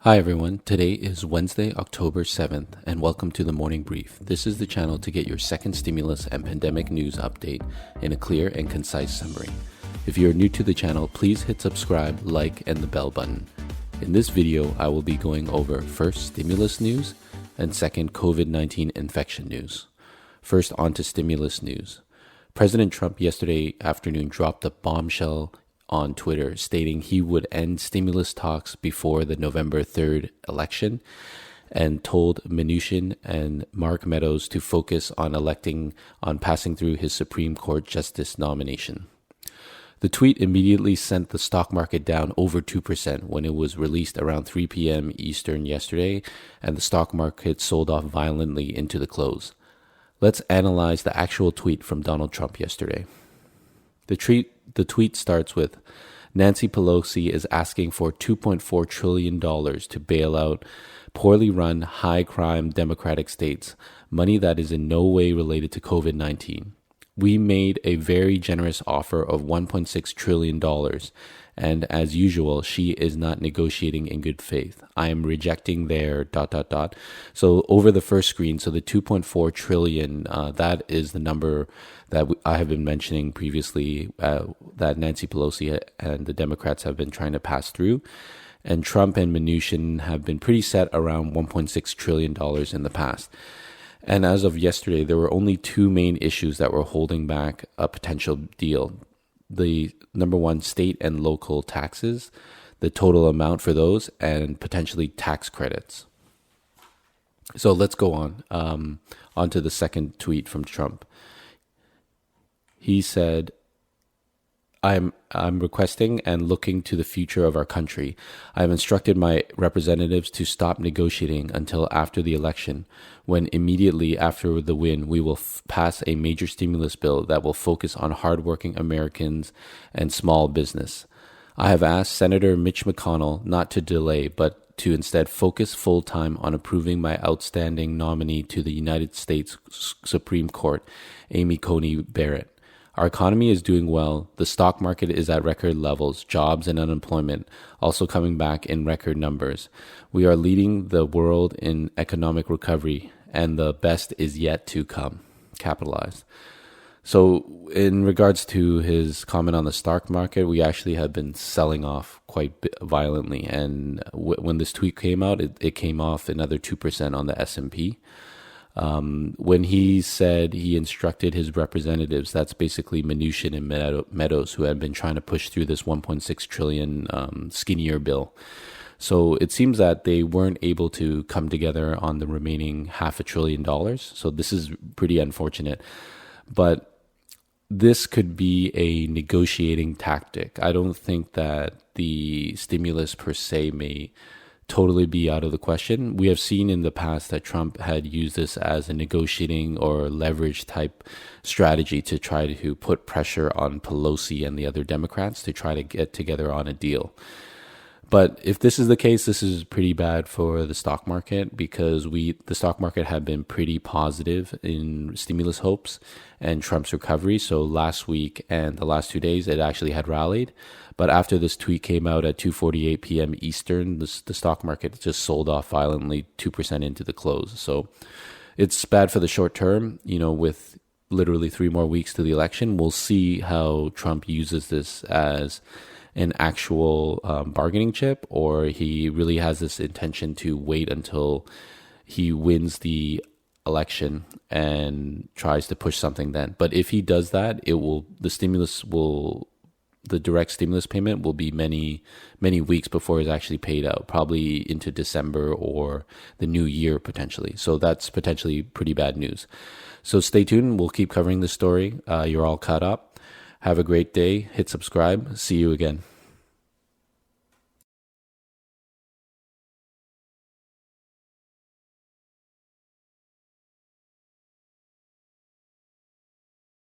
Hi everyone, today is Wednesday, October 7th, and welcome to the Morning Brief. This is the channel to get your second stimulus and pandemic news update in a clear and concise summary. If you are new to the channel, please hit subscribe, like, and the bell button. In this video, I will be going over first stimulus news and second COVID-19 infection news. First, on to stimulus news. President Trump yesterday afternoon dropped a bombshell on Twitter stating he would end stimulus talks before the November 3rd election and told Mnuchin and Mark Meadows to focus on passing through his Supreme Court justice nomination. The tweet immediately sent the stock market down over 2% when it was released around 3 p.m. Eastern yesterday, and the stock market sold off violently into the close. Let's analyze the actual tweet from Donald Trump yesterday. The tweet starts with, Nancy Pelosi is asking for $2.4 trillion to bail out poorly run, high-crime Democratic states, money that is in no way related to COVID-19. We made a very generous offer of $1.6 trillion, and as usual, she is not negotiating in good faith. I am rejecting their ... So over the first screen, so the 2.4 trillion, that is the number that I have been mentioning previously, that Nancy Pelosi and the Democrats have been trying to pass through. And Trump and Mnuchin have been pretty set around $1.6 trillion in the past. And as of yesterday, there were only two main issues that were holding back a potential deal. The number one, state and local taxes, the total amount for those, and potentially tax credits. So let's go on to the second tweet from Trump. He said, I'm requesting and looking to the future of our country. I have instructed my representatives to stop negotiating until after the election, when immediately after the win, we will pass a major stimulus bill that will focus on hardworking Americans and small business. I have asked Senator Mitch McConnell not to delay, but to instead focus full-time on approving my outstanding nominee to the United States Supreme Court, Amy Coney Barrett. Our economy is doing well. The stock market is at record levels, jobs and unemployment also coming back in record numbers. We are leading the world in economic recovery, and the best is yet to come. Capitalized. So in regards to his comment on the stock market, we actually have been selling off quite violently. And when this tweet came out, it came off another 2% on the S&P. When he said he instructed his representatives, that's basically Mnuchin and Meadows, who had been trying to push through this $1.6 trillion skinnier bill. So it seems that they weren't able to come together on the remaining $500 billion. So this is pretty unfortunate. But this could be a negotiating tactic. I don't think that the stimulus per se may totally be out of the question. We have seen in the past that Trump had used this as a negotiating or leverage type strategy to try to put pressure on Pelosi and the other Democrats to try to get together on a deal. But if this is the case, this is pretty bad for the stock market, because the stock market had been pretty positive in stimulus hopes and Trump's recovery. So last week and the last 2 days, it actually had rallied. But after this tweet came out at 2:48 p.m. Eastern, the stock market just sold off violently 2% into the close. So it's bad for the short term, with literally 3 more weeks to the election. We'll see how Trump uses this as an actual bargaining chip, or he really has this intention to wait until he wins the election and tries to push something then. But if he does that, the direct stimulus payment will be many, many weeks before it's actually paid out, probably into December or the new year potentially. So that's potentially pretty bad news. So stay tuned. We'll keep covering this story. You're all caught up. Have a great day. Hit subscribe. See you again.